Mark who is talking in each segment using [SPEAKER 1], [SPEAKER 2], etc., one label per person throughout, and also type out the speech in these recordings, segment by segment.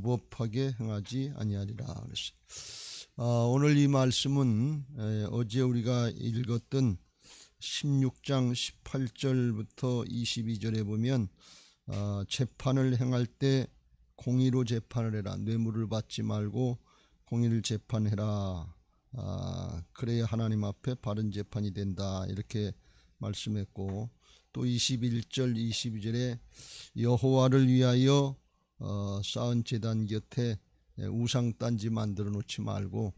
[SPEAKER 1] 무법하게 행하지 아니하리라 그랬어요. 오늘 이 말씀은 어제 우리가 읽었던 16장 18절부터 22절에 보면 재판을 행할 때 공의로 재판을 해라. 뇌물을 받지 말고 공의를 재판해라. 그래야 하나님 앞에 바른 재판이 된다. 이렇게 말씀했고, 또 21절 22절에 여호와를 위하여 쌓은 제단 곁에 우상 딴지 만들어 놓지 말고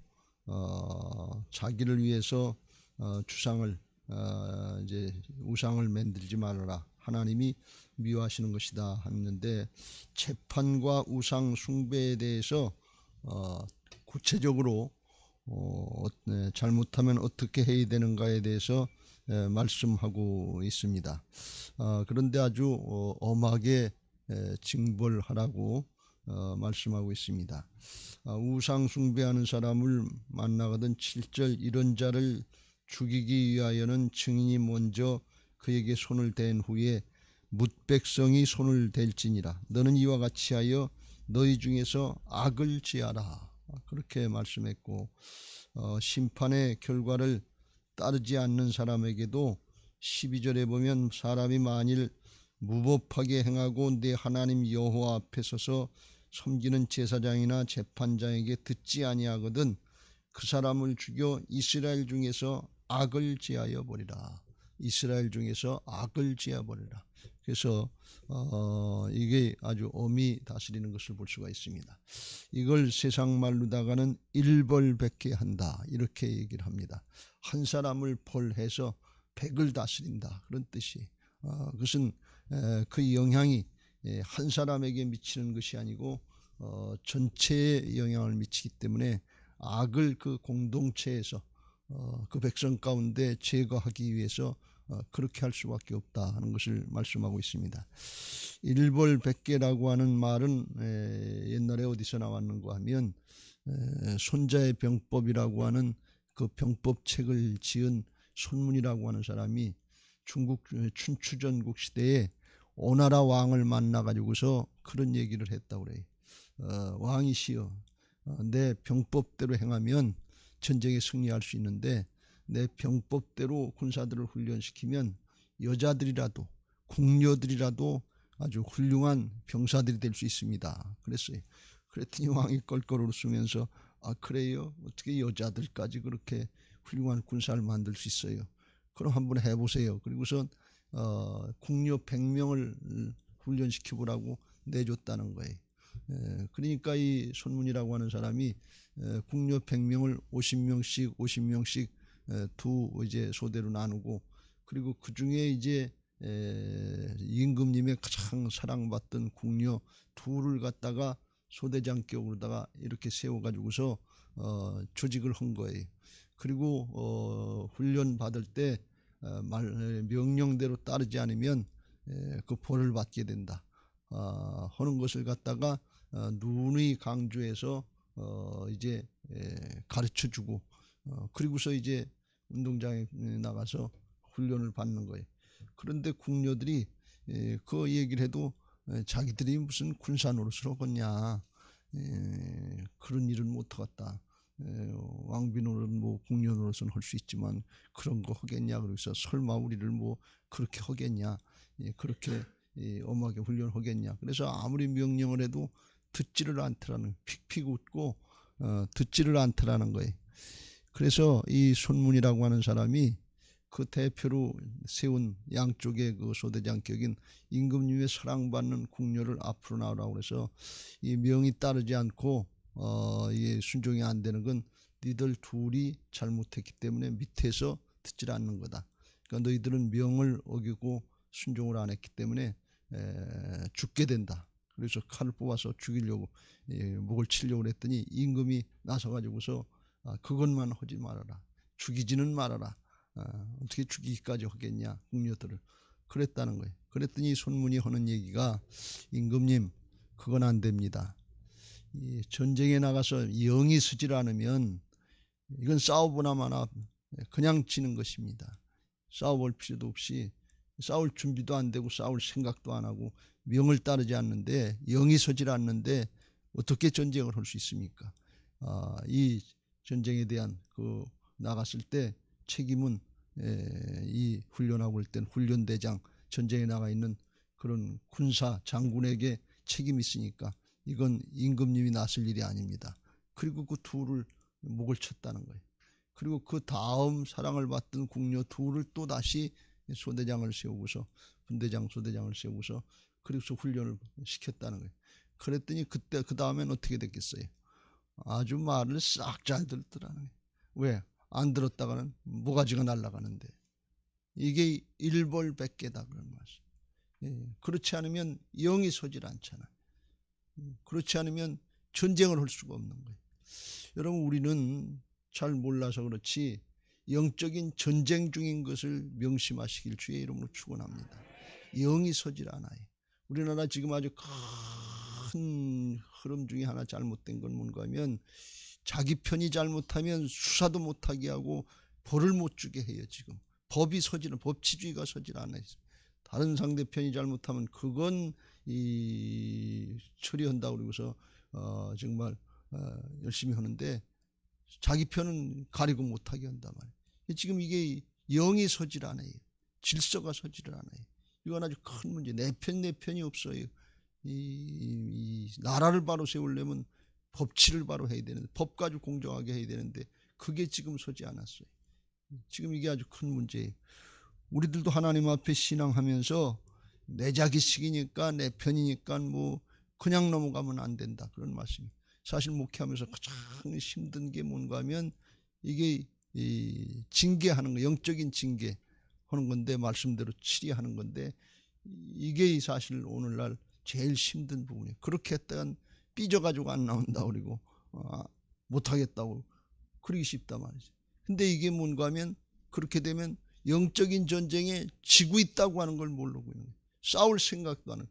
[SPEAKER 1] 자기를 위해서 주상을 이제 우상을 만들지 말아라. 하나님이 미워하시는 것이다 하는데, 재판과 우상 숭배에 대해서 구체적으로 잘못하면 어떻게 해야 되는가에 대해서 말씀하고 있습니다. 그런데 아주 엄하게 징벌하라고 말씀하고 있습니다. 우상 숭배하는 사람을 만나거든 7절 이런 자를 죽이기 위하여는 증인이 먼저 그에게 손을 댄 후에 뭇백성이 손을 댈지니라. 너는 이와 같이 하여 너희 중에서 악을 지하라. 그렇게 말씀했고, 심판의 결과를 따르지 않는 사람에게도 12절에 보면 사람이 만일 무법하게 행하고 내 하나님 여호와 앞에 서서 섬기는 제사장이나 재판장에게 듣지 아니하거든 그 사람을 죽여 이스라엘 중에서 악을 지하여 버리라. 이스라엘 중에서 악을 지하 버리라. 그래서 이게 아주 엄히 다스리는 것을 볼 수가 있습니다. 이걸 세상 말로다가는 일벌백계 한다 이렇게 얘기를 합니다. 한 사람을 벌해서 백을 다스린다 그런 뜻이. 그것은 그 영향이 한 사람에게 미치는 것이 아니고 전체에 영향을 미치기 때문에 악을 그 공동체에서 그 백성 가운데 제거하기 위해서 그렇게 할 수밖에 없다 하는 것을 말씀하고 있습니다. 일벌백계라고 하는 말은 옛날에 어디서 나왔는가 하면 손자의 병법이라고 하는 그 병법책을 지은 손문이라고 하는 사람이 중국 춘추전국 시대에 오나라 왕을 만나가지고서 그런 얘기를 했다고 그래요. 왕이시여, 내 병법대로 행하면 전쟁에 승리할 수 있는데 내 병법대로 군사들을 훈련시키면 여자들이라도 궁녀들이라도 아주 훌륭한 병사들이 될 수 있습니다. 그랬어요. 그랬더니 왕이 껄껄 웃으면서 그래요? 어떻게 여자들까지 그렇게 훌륭한 군사를 만들 수 있어요? 그럼 한번 해보세요. 그리고선 궁녀 100명을 훈련시켜보라고 내줬다는 거예요. 그러니까 이 손문이라고 하는 사람이 궁녀 100명을 50명씩 두 이제 소대로 나누고, 그리고 그 중에 이제 임금님의 가장 사랑받던 궁녀 둘을 갖다가 소대장격으로다가 이렇게 세워가지고서 조직을 한 거예요. 그리고 훈련 받을 때 명령대로 따르지 않으면 그 벌을 받게 된다 하는 것을 갖다가 누누이 강조해서 이제 가르쳐주고, 그리고서 이제 운동장에 나가서 훈련을 받는 거예요. 그런데 궁녀들이 그 얘기를 해도 자기들이 무슨 군사 노릇을 하겠냐, 그런 일은 못하겠다. 왕비 노릇 뭐 궁녀 노릇은 할 수 있지만 그런 거 하겠냐, 그래서 설마 우리를 뭐 그렇게 하겠냐, 그렇게 엄하게 훈련하겠냐. 그래서 아무리 명령을 해도 듣지를 않더라는, 픽픽 웃고 듣지를 않더라는 거예요. 그래서 이 손문이라고 하는 사람이 그 대표로 세운 양쪽의 그 소대장격인 임금님의 사랑받는 궁녀를 앞으로 나오라고 해서 이 명이 따르지 않고 이게 순종이 안 되는 건 너희들 둘이 잘못했기 때문에 밑에서 듣질 않는 거다. 그러니까 너희들은 명을 어기고 순종을 안 했기 때문에 죽게 된다. 그래서 칼을 뽑아서 죽이려고 목을 치려고 했더니 임금이 나서가지고서 그것만 하지 말아라. 죽이지는 말아라. 어떻게 죽이기까지 하겠냐 궁녀들을. 그랬다는 거예요. 그랬더니 손문이 하는 얘기가, 임금님 그건 안 됩니다. 이 전쟁에 나가서 영이 서질 않으면 이건 싸워보나 마나 그냥 지는 것입니다. 싸워볼 필요도 없이, 싸울 준비도 안 되고 싸울 생각도 안 하고 명을 따르지 않는데, 영이 서질 않는데 어떻게 전쟁을 할 수 있습니까? 이 전쟁에 대한 나갔을 때 책임은 이 훈련하고 올 땐 훈련대장, 전쟁에 나가 있는 그런 군사 장군에게 책임이 있으니까 이건 임금님이 나설 일이 아닙니다. 그리고 그 둘을 목을 쳤다는 거예요. 그리고 그 다음 사랑을 받던 궁녀 둘을 또 다시 소대장을 세우고서 분대장, 소대장을 세우고서 그래서 훈련을 시켰다는 거예요. 그랬더니 그때 그 다음엔 어떻게 됐겠어요? 아주 말을 싹 잘 듣더라는 거예요. 왜? 안 들었다가는 모가지가 날아가는데 이게 일벌백계다 그런 말씀. 그렇지 않으면 영이 서질 않잖아요. 그렇지 않으면 전쟁을 할 수가 없는 거예요. 여러분 우리는 잘 몰라서 그렇지 영적인 전쟁 중인 것을 명심하시길 주의 이름으로 축원합니다. 영이 서질 않아요. 우리나라 지금 아주 큰 흐름 중에 하나 잘못된 건 뭔가 하면 자기 편이 잘못하면 수사도 못하게 하고 벌을 못 주게 해요. 지금 법이 서질, 법치주의가 서질 않아요. 다른 상대편이 잘못하면 그건 처리한다고 그러고서 정말 열심히 하는데 자기 편은 가리고 못하게 한단 말이에요. 지금 이게 영이 서질 않아요. 질서가 서질 않아요. 이건 아주 큰 문제. 내 편이 없어요. 이 나라를 바로 세우려면 법치를 바로 해야 되는데 법 가지고 공정하게 해야 되는데 그게 지금 서지 않았어요. 지금 이게 아주 큰 문제예요. 우리들도 하나님 앞에 신앙하면서 내 자기식이니까 내 편이니까 뭐 그냥 넘어가면 안 된다 그런 말씀이. 사실 목회하면서 가장 힘든 게 뭔가 하면 이게 징계하는 거, 영적인 징계하는 건데 말씀대로 치리하는 건데 이게 사실 오늘날 제일 힘든 부분이에요. 그렇게 했다간 삐져가지고 안 나온다 그리고 못하겠다고 그러기 쉽단 말이죠. 근데 이게 뭔가 하면 그렇게 되면 영적인 전쟁에 지고 있다고 하는 걸 모르고 있는 거예요. 싸울 생각도 안 해요.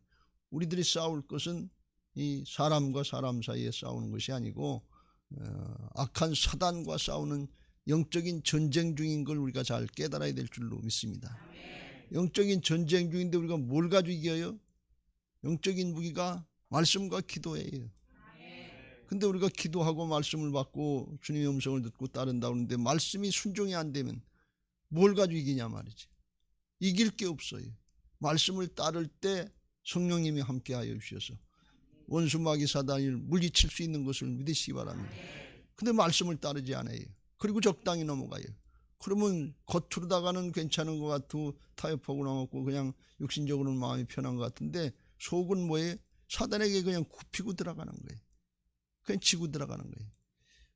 [SPEAKER 1] 우리들이 싸울 것은 이 사람과 사람 사이에 싸우는 것이 아니고 악한 사단과 싸우는 영적인 전쟁 중인 걸 우리가 잘 깨달아야 될 줄로 믿습니다. 영적인 전쟁 중인데 우리가 뭘 가지고 이겨요? 영적인 무기가 말씀과 기도예요. 근데 우리가 기도하고 말씀을 받고 주님의 음성을 듣고 따른다고 하는데 말씀이 순종이 안 되면 뭘 가지고 이기냐 말이지. 이길 게 없어요. 말씀을 따를 때 성령님이 함께하여 주셔서 원수 마귀 사단을 물리칠 수 있는 것을 믿으시기 바랍니다. 근데 말씀을 따르지 않아요. 그리고 적당히 넘어가요. 그러면 겉으로다가는 괜찮은 것 같고 타협하고 나왔고 그냥 육신적으로는 마음이 편한 것 같은데 속은 뭐예요? 사단에게 그냥 굽히고 들어가는 거예요. 그냥 치고 들어가는 거예요.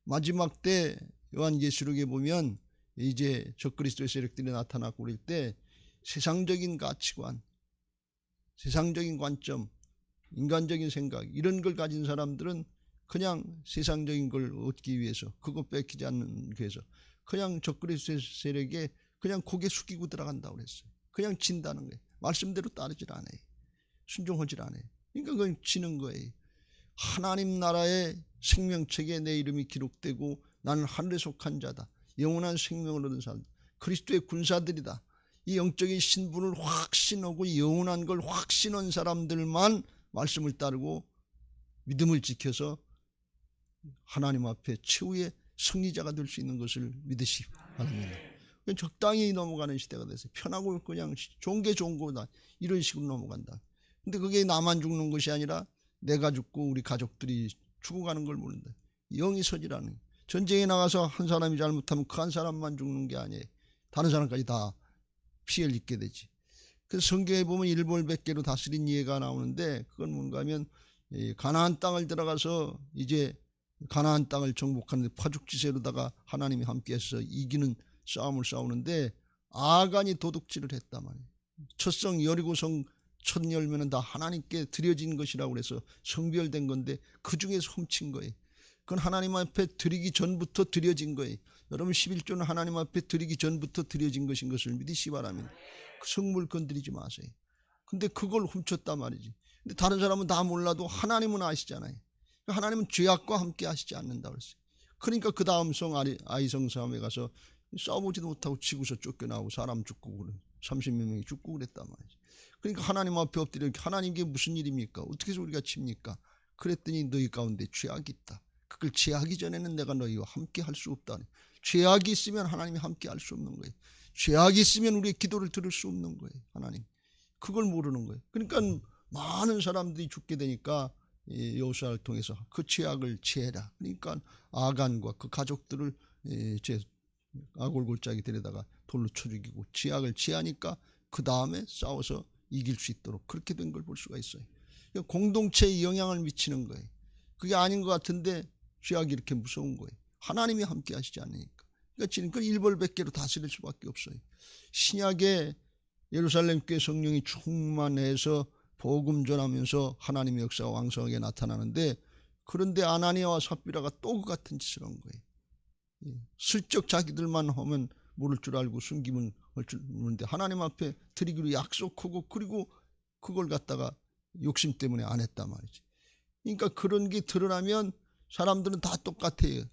[SPEAKER 1] 마지막 때 요한계시록에 보면 이제 적그리스도의 세력들이 나타나고 그럴 때 세상적인 가치관, 세상적인 관점, 인간적인 생각 이런 걸 가진 사람들은 그냥 세상적인 걸 얻기 위해서 그거 뺏기지 않는 위해서 그냥 적그리스도의 세력에 그냥 고개 숙이고 들어간다고 그랬어요. 그냥 진다는 거예요. 말씀대로 따르질 않아요. 순종하질 않아요. 그러니까 그건 지는 거예요. 하나님 나라의 생명책에 내 이름이 기록되고 나는 하늘에 속한 자다. 영원한 생명을 얻은 사람, 그리스도의 군사들이다. 이 영적인 신분을 확신하고 영원한 걸 확신한 사람들만 말씀을 따르고 믿음을 지켜서 하나님 앞에 최후의 승리자가 될 수 있는 것을 믿으시기 바랍니다. 적당히 넘어가는 시대가 됐어요. 편하고 그냥 좋은 게 좋은 거다 이런 식으로 넘어간다. 근데 그게 나만 죽는 것이 아니라 내가 죽고 우리 가족들이 죽어가는 걸 모른다. 영이 서지라는 거예요. 전쟁에 나가서 한 사람이 잘못하면 그 한 사람만 죽는 게 아니에요. 다른 사람까지 다 피해를 입게 되지. 그래서 성경에 보면 일벌백계로 다스린 예가 나오는데 그건 뭔가 하면 가나안 땅을 들어가서 이제 가나안 땅을 정복하는데 파죽지세로다가 하나님이 함께해서 이기는 싸움을 싸우는데 아간이 도둑질을 했단 말이에요. 첫성 여리고성 첫 열매는 다 하나님께 드려진 것이라고 그래서 성별된 건데 그 중에서 훔친 거예요. 그건 하나님 앞에 드리기 전부터 드려진 거예요. 여러분 11조는 하나님 앞에 드리기 전부터 드려진 것인 것을 믿으시기 바랍니다. 그 성물 건드리지 마세요. 근데 그걸 훔쳤단 말이지. 근데 다른 사람은 다 몰라도 하나님은 아시잖아요. 하나님은 죄악과 함께 하시지 않는다고 그랬어요. 그러니까 그 다음 성 아이성 섬에 가서 싸워보지도 못하고 치고서 쫓겨나고 사람 죽고 그래. 30몇 명이 죽고 그랬단 말이지. 그러니까 하나님 앞에 엎드려 하나님 이게 무슨 일입니까? 어떻게 해서 우리가 칩니까? 그랬더니 너희 가운데 죄악이 있다. 그걸 죄하기 전에는 내가 너희와 함께 할 수 없다. 죄악이 있으면 하나님이 함께 할 수 없는 거예요. 죄악이 있으면 우리의 기도를 들을 수 없는 거예요. 하나님. 그걸 모르는 거예요. 그러니까 많은 사람들이 죽게 되니까 여호수아를 통해서 그 죄악을 제해라. 그러니까 아간과 그 가족들을 아골골짜기 데려다가 돌로 쳐 죽이고 죄악을 제하니까 그 다음에 싸워서 이길 수 있도록 그렇게 된 걸 볼 수가 있어요. 공동체에 영향을 미치는 거예요. 그게 아닌 것 같은데 죄악이 이렇게 무서운 거예요. 하나님이 함께 하시지 않으니까. 그러니까 지금 그 일벌백계로 다스릴 수밖에 없어요. 신약에 예루살렘 교회 성령이 충만해서 복음 전하면서 하나님의 역사가 왕성하게 나타나는데, 그런데 아나니아와 삽비라가 또 그 같은 짓을 한 거예요. 슬쩍 자기들만 하면 모를 줄 알고 숨기면 할 줄 모르는데 하나님 앞에 드리기로 약속하고 그리고 그걸 갖다가 욕심 때문에 안 했단 말이지. 그러니까 그런 게 드러나면 사람들은 다 똑같아요.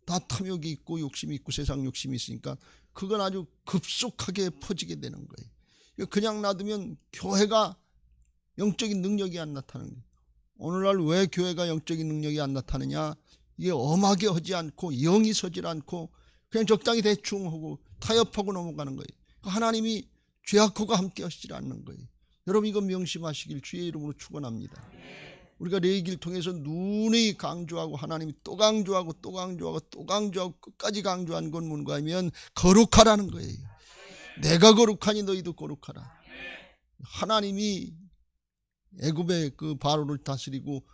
[SPEAKER 1] 다 탐욕이 있고 욕심이 있고 세상 욕심이 있으니까 그건 아주 급속하게 퍼지게 되는 거예요. 그냥 놔두면 교회가 영적인 능력이 안 나타나는 거예요. 오늘날 왜 교회가 영적인 능력이 안 나타나냐? 이게 엄하게 하지 않고 영이 서질 않고 그냥 적당히 대충 하고 타협하고 넘어가는 거예요. 하나님이 죄악하고 함께 하시질 않는 거예요. 여러분 이거 명심하시길 주의 이름으로 축원합니다. 우리가 레위기를 통해서 누누이 강조하고 하나님이 또 강조하고 또 강조하고 또 강조하고 끝까지 강조한 건 뭔가 하면 거룩하라는 거예요. 내가 거룩하니 너희도 거룩하라. 하나님이 애굽의 그 바로를 다스리고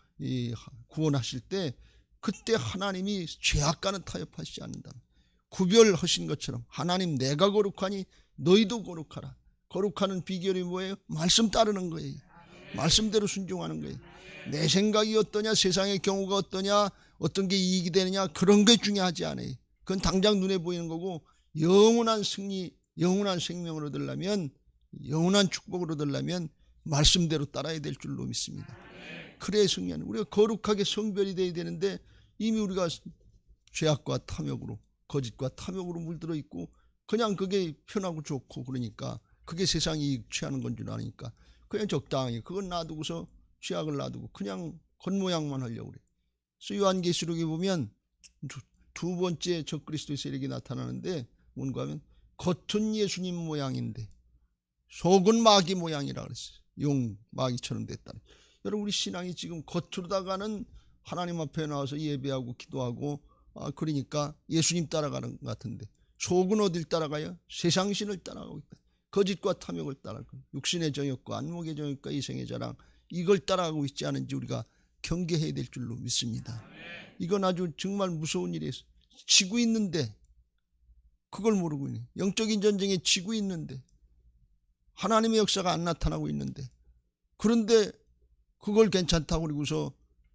[SPEAKER 1] 구원하실 때 그때 하나님이 죄악과는 타협하시지 않는다. 구별하신 것처럼 하나님 내가 거룩하니 너희도 거룩하라. 거룩하는 비결이 뭐예요? 말씀 따르는 거예요. 말씀대로 순종하는 거예요. 내 생각이 어떠냐, 세상의 경우가 어떠냐, 어떤 게 이익이 되느냐, 그런 게 중요하지 않아요. 그건 당장 눈에 보이는 거고, 영원한 승리, 영원한 생명을 얻으려면, 영원한 축복을 얻으려면 말씀대로 따라야 될 줄로 믿습니다. 그래야 승리하는, 우리가 거룩하게 성별이 돼야 되는데 이미 우리가 죄악과 탐욕으로, 거짓과 탐욕으로 물들어 있고 그냥 그게 편하고 좋고 그러니까 그게 세상이 취하는 건 줄 아니까 그냥 적당히 그건 놔두고서 죄악을 놔두고 그냥 겉모양만 하려고 그래. 그래서 요한계시록에 보면 두 번째 적그리스도의 세력이 나타나는데 뭔가 하면 겉은 예수님 모양인데 속은 마귀 모양이라 그랬어요. 용 마귀처럼 됐다. 여러분 우리 신앙이 지금 겉으로다가는 하나님 앞에 나와서 예배하고 기도하고 그러니까 예수님 따라가는 것 같은데 속은 어딜 따라가요? 세상신을 따라가고 있다. 거짓과 탐욕을 따라가고 육신의 정욕과 안목의 정욕과 이생의 자랑 이걸 따라가고 있지 않은지 우리가 경계해야 될 줄로 믿습니다. 이건 아주 정말 무서운 일이에요. 지고 있는데 그걸 모르고 있네. 영적인 전쟁에 지고 있는데 하나님의 역사가 안 나타나고 있는데 그런데 그걸 괜찮다고 그러고서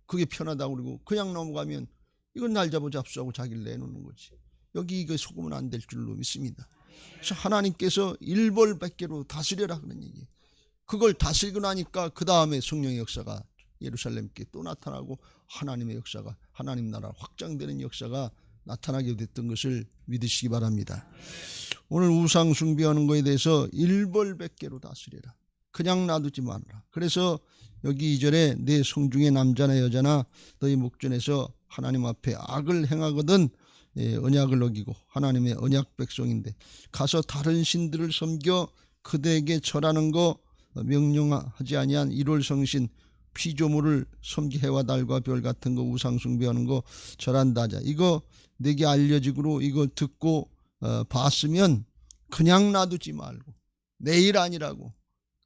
[SPEAKER 1] 그게 편하다고 그러고 그냥 넘어가면 이건 날 잡아 잡수하고 자기를 내놓는 거지. 여기 이거 속으면 안 될 줄로 믿습니다. 그래서 하나님께서 일벌백계로 다스려라 그런 얘기예요. 그걸 다스리고 나니까 그 다음에 성령의 역사가 예루살렘께 또 나타나고 하나님의 역사가 하나님 나라 확장되는 역사가 나타나게 됐던 것을 믿으시기 바랍니다. 오늘 우상 숭배하는 것에 대해서 일벌백계로 다스려라. 그냥 놔두지 말아라. 그래서 여기 2절에 내 성중의 남자나 여자나 너희 목전에서 하나님 앞에 악을 행하거든 언약을 어기고 하나님의 언약 백성인데 가서 다른 신들을 섬겨 그대에게 절하는 거 명령하지 아니한 일월성신 피조물을 섬기 해와 달과 별 같은 거 우상 숭배하는 거 절한다 하자. 이거 내게 알려지고 이거 듣고 봤으면 그냥 놔두지 말고 내일 아니라고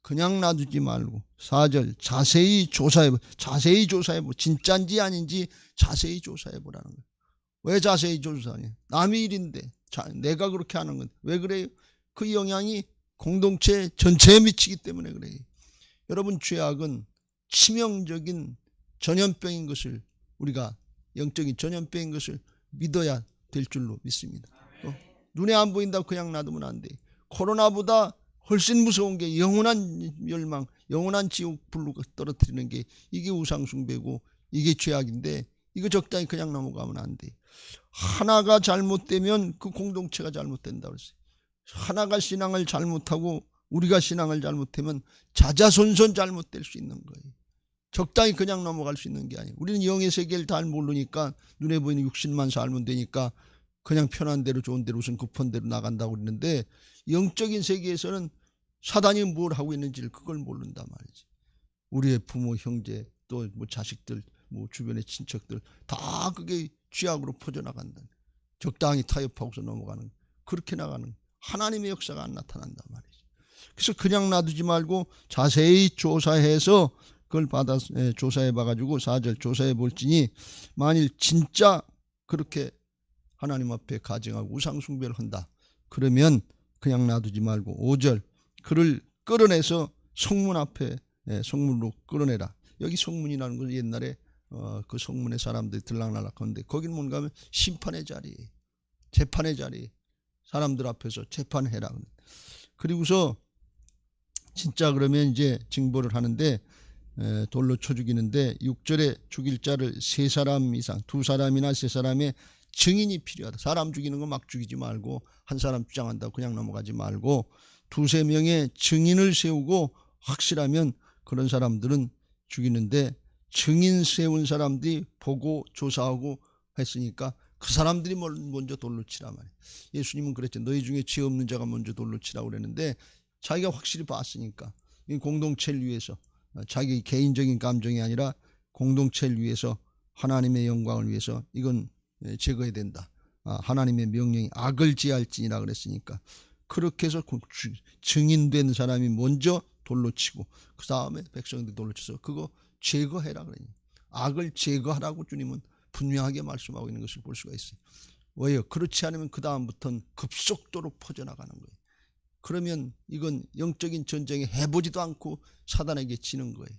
[SPEAKER 1] 그냥 놔두지 말고 4절 자세히 조사해보 진짜인지 아닌지 자세히 조사해보라는 거예요. 왜 자세히 조사하냐? 남의 일인데 내가 그렇게 하는 건 왜 그래요? 그 영향이 공동체 전체에 미치기 때문에 그래요. 여러분 죄악은 치명적인 전염병인 것을 우리가 영적인 전염병인 것을 믿어야 될 줄로 믿습니다. 눈에 안 보인다고 그냥 놔두면 안 돼. 코로나보다 훨씬 무서운 게 영원한 멸망, 영원한 지옥 불로 떨어뜨리는 게 이게 우상숭배고 이게 죄악인데 이거 적당히 그냥 넘어가면 안 돼. 하나가 잘못되면 그 공동체가 잘못된다고 그랬어요. 하나가 신앙을 잘못하고 우리가 신앙을 잘못하면 자자손손 잘못될 수 있는 거예요. 적당히 그냥 넘어갈 수 있는 게 아니에요. 우리는 영의 세계를 잘 모르니까 눈에 보이는 육신만 살면 되니까 그냥 편한 대로 좋은 대로 우선 급한 대로 나간다고 그러는데, 영적인 세계에서는 사단이 뭘 하고 있는지를 그걸 모른단 말이지. 우리의 부모, 형제, 또 뭐 자식들, 뭐 주변의 친척들 다 그게 죄악으로 퍼져나간다. 적당히 타협하고서 넘어가는, 그렇게 나가는 하나님의 역사가 안 나타난단 말이지. 그래서 그냥 놔두지 말고 자세히 조사해서 그걸 조사해 봐가지고 4절 조사해 볼지니 만일 진짜 그렇게 하나님 앞에 가증하고 우상 숭배를 한다, 그러면 그냥 놔두지 말고 5절 그를 끌어내서 성문 앞에, 성문으로 끌어내라. 여기 성문이라는 건 옛날에 그 성문에 사람들이 들락날락 하는데 거기는 뭔가 하면 심판의 자리, 재판의 자리, 사람들 앞에서 재판해라. 그리고서 진짜 그러면 이제 징벌을 하는데 돌로 쳐 죽이는데 6절에 죽일 자를 3사람 이상, 2사람이나 3사람의 증인이 필요하다. 사람 죽이는 거 막 죽이지 말고, 한 사람 주장한다고 그냥 넘어가지 말고 2-3명의 증인을 세우고 확실하면 그런 사람들은 죽이는데, 증인 세운 사람들이 보고 조사하고 했으니까 그 사람들이 먼저 돌로 치라 말이에요. 예수님은 그랬죠. 너희 중에 죄 없는 자가 먼저 돌로 치라고 그랬는데 자기가 확실히 봤으니까, 이 공동체를 위해서, 자기 개인적인 감정이 아니라 공동체를 위해서, 하나님의 영광을 위해서 이건 제거해야 된다. 하나님의 명령이 악을 제할지니라 그랬으니까 그렇게 해서 증인된 사람이 먼저 돌로 치고 그 다음에 백성들이 돌로 쳐서 그거 제거해라 그러니, 악을 제거하라고 주님은 분명하게 말씀하고 있는 것을 볼 수가 있어요. 왜요? 그렇지 않으면 그 다음부터는 급속도로 퍼져나가는 거예요. 그러면 이건 영적인 전쟁에 해보지도 않고 사단에게 지는 거예요.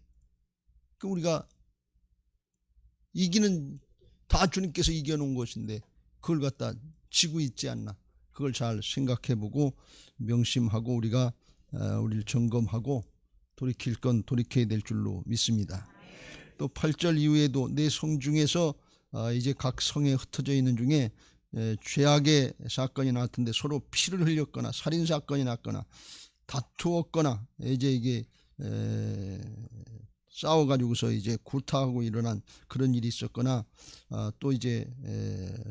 [SPEAKER 1] 우리가 이기는, 다 주님께서 이겨놓은 것인데 그걸 갖다 지고 있지 않나, 그걸 잘 생각해보고 명심하고 우리가 우리를 점검하고 돌이킬 건 돌이켜야 될 줄로 믿습니다. 또 8절 이후에도 내 성 중에서 이제 각 성에 흩어져 있는 중에 죄악의 사건이 나왔던데 서로 피를 흘렸거나 살인사건이 났거나 다투었거나 이제 이게 싸워가지고서 이제 구타하고 일어난 그런 일이 있었거나, 또 이제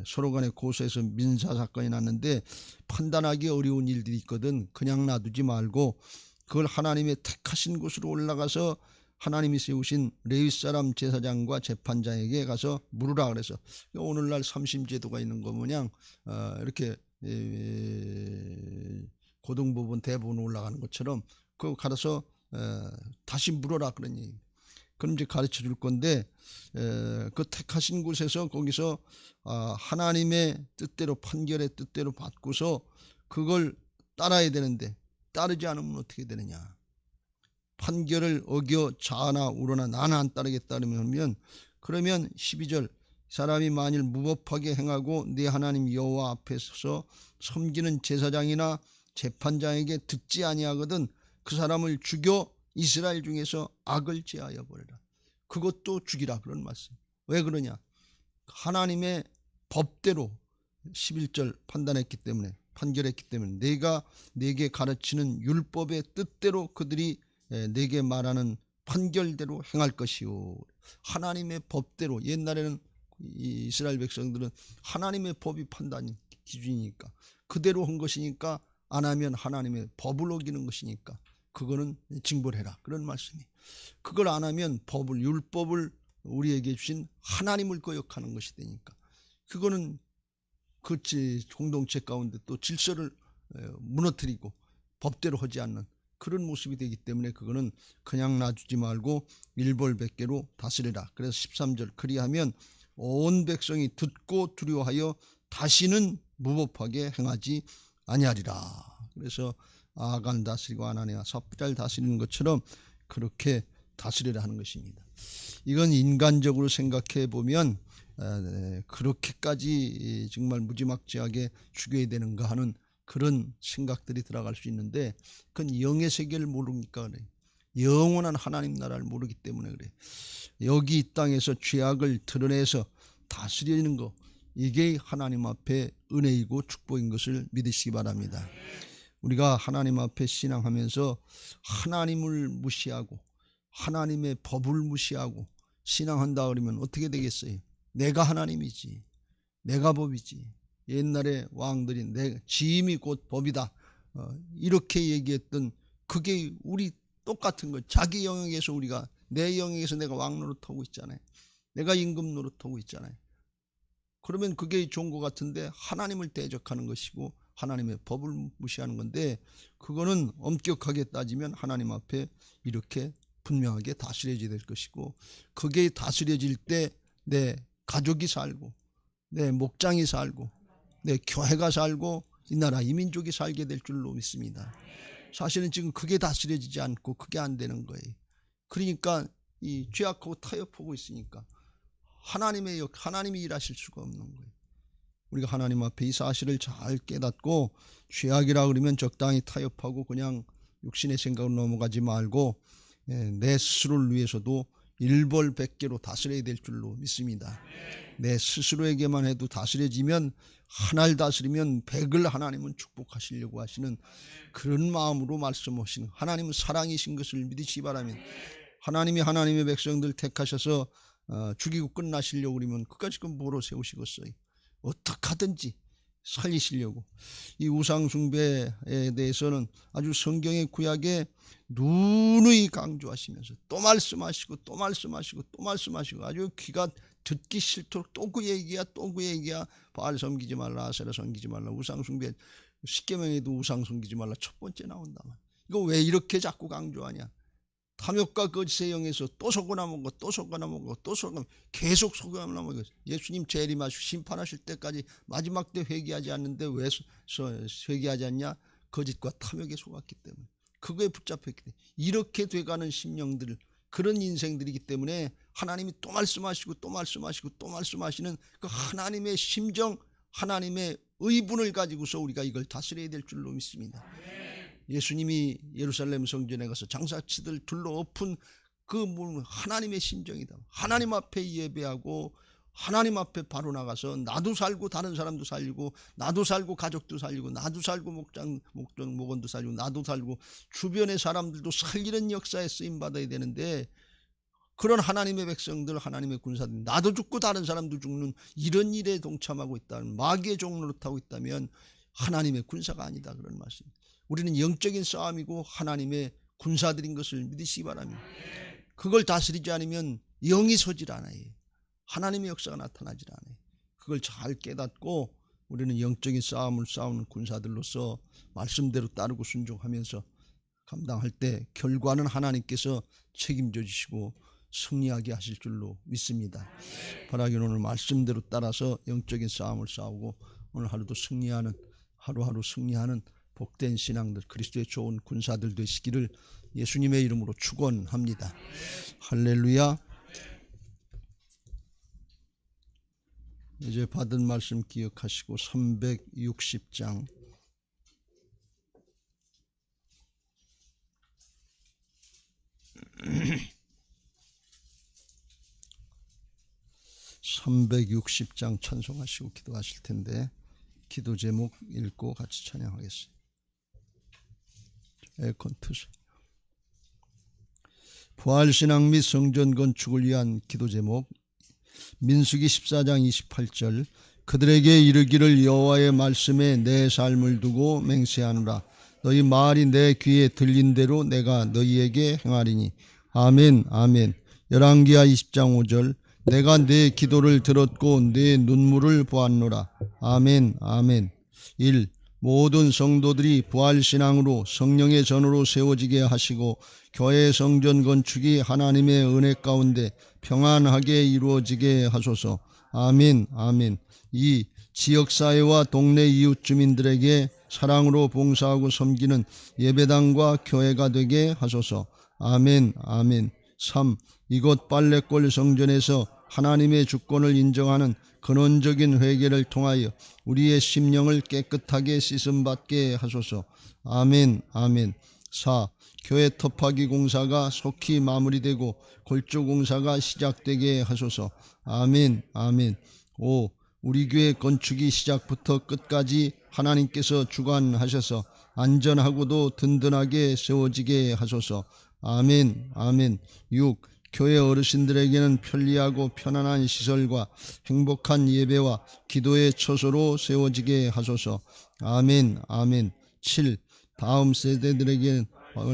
[SPEAKER 1] 서로 간에 고소해서 민사사건이 났는데 판단하기 어려운 일들이 있거든. 그냥 놔두지 말고 그걸 하나님의 택하신 곳으로 올라가서 하나님이 세우신 레위 사람 제사장과 재판장에게 가서 물으라 그래서, 오늘날 삼심제도가 있는 거 모양 이렇게 고등법원 대법원 올라가는 것처럼 그거 가서 다시 물어라 그러니, 그럼 이제 가르쳐 줄 건데, 그 택하신 곳에서 거기서 하나님의 뜻대로, 판결의 뜻대로 받고서 그걸 따라야 되는데 따르지 않으면 어떻게 되느냐. 판결을 어겨 좌나 우로나 나는 안 따르겠다 그러면 12절 사람이 만일 무법하게 행하고 네 하나님 여호와 앞에 서서 섬기는 제사장이나 재판장에게 듣지 아니하거든 그 사람을 죽여 이스라엘 중에서 악을 제하여 버려라. 그것도 죽이라, 그런 말씀. 왜 그러냐? 하나님의 법대로 11절 판단했기 때문에, 판결했기 때문에, 내가 내게 가르치는 율법의 뜻대로 그들이 내게 말하는 판결대로 행할 것이요. 하나님의 법대로. 옛날에는 이스라엘 백성들은 하나님의 법이 판단 기준이니까 그대로 한 것이니까, 안 하면 하나님의 법을 어기는 것이니까 그거는 징벌해라, 그런 말씀이. 그걸 안 하면 법을, 율법을 우리에게 주신 하나님을 거역하는 것이 되니까 그거는 그치 공동체 가운데 또 질서를 무너뜨리고 법대로 하지 않는 그런 모습이 되기 때문에 그거는 그냥 놔두지 말고 일벌백계로 다스리라. 그래서 13절 그리하면 온 백성이 듣고 두려워하여 다시는 무법하게 행하지 아니하리라. 그래서 아간 다스리고 아나니아 삽비를 다스리는 것처럼 그렇게 다스리라 하는 것입니다. 이건 인간적으로 생각해 보면 그렇게까지 정말 무지막지하게 죽여야 되는가 하는 그런 생각들이 들어갈 수 있는데, 그건 영의 세계를 모르니까 그래. 영원한 하나님 나라를 모르기 때문에 그래. 여기 이 땅에서 죄악을 드러내서 다스리는 거, 이게 하나님 앞에 은혜이고 축복인 것을 믿으시기 바랍니다. 우리가 하나님 앞에 신앙하면서 하나님을 무시하고 하나님의 법을 무시하고 신앙한다 그러면 어떻게 되겠어요? 내가 하나님이지, 내가 법이지. 옛날에 왕들이 내 지임이 곧 법이다 이렇게 얘기했던 그게 우리 똑같은 거. 자기 영역에서 우리가, 내 영역에서 내가 왕 노릇하고 있잖아요. 내가 임금 노릇하고 있잖아요. 그러면 그게 좋은 것 같은데 하나님을 대적하는 것이고 하나님의 법을 무시하는 건데, 그거는 엄격하게 따지면 하나님 앞에 이렇게 분명하게 다스려져야 될 것이고, 그게 다스려질 때 내 가족이 살고 내 목장이 살고 내 교회가 살고 이 나라 이 민족이 살게 될 줄로 믿습니다. 사실은 지금 그게 다스려지지 않고 그게 안 되는 거예요. 그러니까 이 죄악하고 타협하고 있으니까 하나님이 일하실 수가 없는 거예요. 우리가 하나님 앞에 이 사실을 잘 깨닫고 죄악이라 그러면 적당히 타협하고 그냥 육신의 생각으로 넘어가지 말고 내 스스로를 위해서도 일벌백계로 다스려야 될 줄로 믿습니다. 내 스스로에게만 해도 다스려지면, 하나를 다스리면 백을 하나님은 축복하시려고 하시는 그런 마음으로 말씀하시는, 하나님은 사랑이신 것을 믿으시기 바랍니다. 하나님이 하나님의 백성들 택하셔서 죽이고 끝나시려고 그러면 그까짓 건 뭐로 세우시겠어요? 어떻게 하든지 살리시려고. 이 우상숭배에 대해서는 아주 성경의 구약에 누누이 강조하시면서 또 말씀하시고 또 말씀하시고 또 말씀하시고 아주 귀가 듣기 싫도록 또 그 얘기야 또 그 얘기야. 바알 섬기지 말라, 아세라 섬기지 말라, 우상숭배 10계명에도 우상 섬기지 말라 첫 번째 나온다. 이거 왜 이렇게 자꾸 강조하냐? 탐욕과 거짓의 영에서 또 속거나 먹고 또 속거나 먹고 또 속거나 계속 속거나 먹고, 예수님 재림하시고 심판하실 때까지 마지막 때 회개하지 않는데 왜 회개하지 않냐? 거짓과 탐욕에 속았기 때문에, 그거에 붙잡혔기 때문에. 이렇게 돼가는 심령들, 그런 인생들이기 때문에 하나님이 또 말씀하시고 또 말씀하시고 또 말씀하시는 그 하나님의 심정, 하나님의 의분을 가지고서 우리가 이걸 다스려야 될 줄로 믿습니다. 예수님이 예루살렘 성전에 가서 장사치들 둘러 엎은 그 하나님의 심정이다. 하나님 앞에 예배하고 하나님 앞에 바로 나가서 나도 살고 다른 사람도 살리고, 나도 살고 가족도 살리고, 나도 살고 목원도 살리고, 나도 살고 주변의 사람들도 살리는 역사에 쓰임받아야 되는데, 그런 하나님의 백성들, 하나님의 군사들, 나도 죽고 다른 사람도 죽는 이런 일에 동참하고 있다면, 마귀의 종노릇하고 있다면 하나님의 군사가 아니다, 그런 말씀입니다. 우리는 영적인 싸움이고 하나님의 군사들인 것을 믿으시기 바랍니다. 그걸 다스리지 않으면 영이 서질 않아요. 하나님의 역사가 나타나질 않아요. 그걸 잘 깨닫고 우리는 영적인 싸움을 싸우는 군사들로서 말씀대로 따르고 순종하면서 감당할 때 결과는 하나님께서 책임져 주시고 승리하게 하실 줄로 믿습니다. 바라기는 오늘 말씀대로 따라서 영적인 싸움을 싸우고 오늘 하루도 승리하는, 하루하루 승리하는 복된 신앙들, 그리스도의 좋은 군사들 되시기를 예수님의 이름으로 축원합니다. 할렐루야. 이제 받은 말씀 기억하시고 360장 360장 찬송하시고 기도하실 텐데, 기도 제목 읽고 같이 찬양하겠습니다. 에어컨 트세요. 부활신앙 및 성전 건축을 위한 기도 제목, 민수기 14장 28절. 그들에게 이르기를 여호와의 말씀에 내 삶을 두고 맹세하노라. 너희 말이 내 귀에 들린 대로 내가 너희에게 행하리니. 아멘 아멘. 열왕기하 20장 5절. 내가 내 기도를 들었고 내 눈물을 보았노라. 아멘 아멘. 1. 모든 성도들이 부활신앙으로 성령의 전으로 세워지게 하시고 교회 성전 건축이 하나님의 은혜 가운데 평안하게 이루어지게 하소서. 아멘 아멘. 2. 지역사회와 동네 이웃 주민들에게 사랑으로 봉사하고 섬기는 예배당과 교회가 되게 하소서. 아멘 아멘. 3. 이곳 빨래골 성전에서 하나님의 주권을 인정하는 근원적인 회개를 통하여 우리의 심령을 깨끗하게 씻음받게 하소서. 아멘 아멘. 4. 교회 터파기 공사가 속히 마무리되고 골조 공사가 시작되게 하소서. 아멘 아멘. 5. 우리 교회 건축이 시작부터 끝까지 하나님께서 주관하셔서 안전하고도 든든하게 세워지게 하소서. 아멘. 아멘. 6. 교회 어르신들에게는 편리하고 편안한 시설과 행복한 예배와 기도의 처소로 세워지게 하소서. 아멘. 아멘. 7. 다음 세대들에게는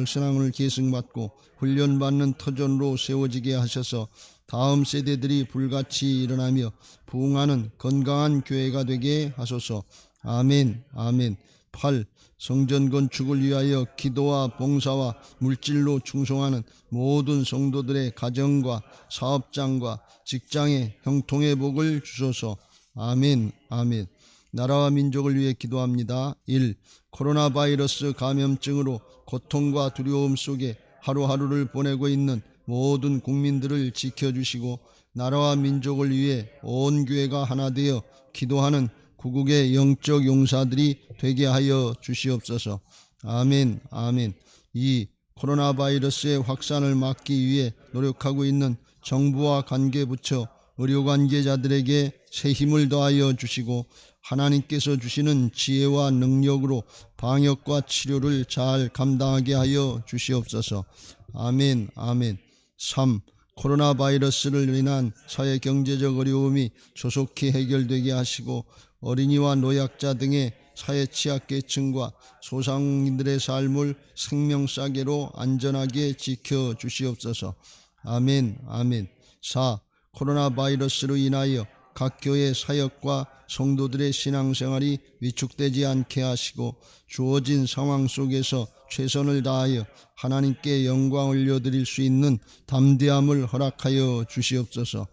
[SPEAKER 1] 신앙을 계승받고 훈련받는 터전으로 세워지게 하셔서 다음 세대들이 불같이 일어나며 부흥하는 건강한 교회가 되게 하소서. 아멘. 아멘. 8. 성전 건축을 위하여 기도와 봉사와 물질로 충성하는 모든 성도들의 가정과 사업장과 직장에 형통의 복을 주소서. 아멘. 아멘. 나라와 민족을 위해 기도합니다. 1. 코로나 바이러스 감염증으로 고통과 두려움 속에 하루하루를 보내고 있는 모든 국민들을 지켜주시고 나라와 민족을 위해 온 교회가 하나 되어 기도하는 구국의 영적 용사들이 되게 하여 주시옵소서. 아멘. 아멘. 2. 코로나 바이러스의 확산을 막기 위해 노력하고 있는 정부와 관계부처, 의료관계자들에게 새 힘을 더하여 주시고 하나님께서 주시는 지혜와 능력으로 방역과 치료를 잘 감당하게 하여 주시옵소서. 아멘. 아멘. 3. 코로나 바이러스를 인한 사회 경제적 어려움이 조속히 해결되게 하시고 어린이와 노약자 등의 사회 취약계층과 소상인들의 삶을 생명싸개로 안전하게 지켜주시옵소서. 아멘. 아멘. 4. 코로나 바이러스로 인하여 각 교회 사역과 성도들의 신앙생활이 위축되지 않게 하시고 주어진 상황 속에서 최선을 다하여 하나님께 영광 올려드릴 수 있는 담대함을 허락하여 주시옵소서.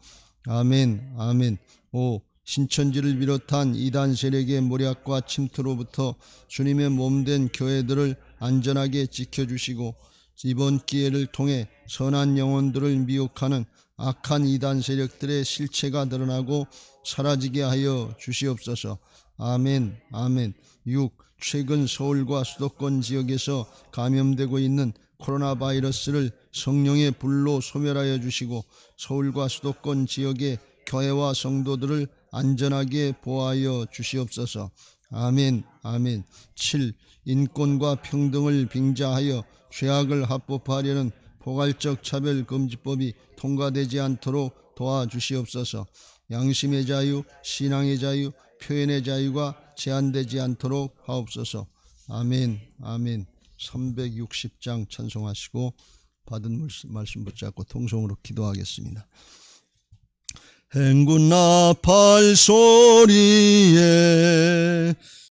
[SPEAKER 1] 아멘. 아멘. 5. 신천지를 비롯한 이단 세력의 모략과 침투로부터 주님의 몸된 교회들을 안전하게 지켜주시고 이번 기회를 통해 선한 영혼들을 미혹하는 악한 이단 세력들의 실체가 드러나고 사라지게 하여 주시옵소서. 아멘. 아멘. 6. 최근 서울과 수도권 지역에서 감염되고 있는 코로나 바이러스를 성령의 불로 소멸하여 주시고 서울과 수도권 지역의 교회와 성도들을 안전하게 보호하여 주시옵소서. 아멘. 아멘. 7. 인권과 평등을 빙자하여 죄악을 합법화하려는 포괄적 차별금지법이 통과되지 않도록 도와주시옵소서. 양심의 자유, 신앙의 자유, 표현의 자유가 제한되지 않도록 하옵소서. 아멘. 아멘. 360장 찬송하시고 받은 말씀 붙잡고 통성으로 기도하겠습니다. 행군 나팔 소리에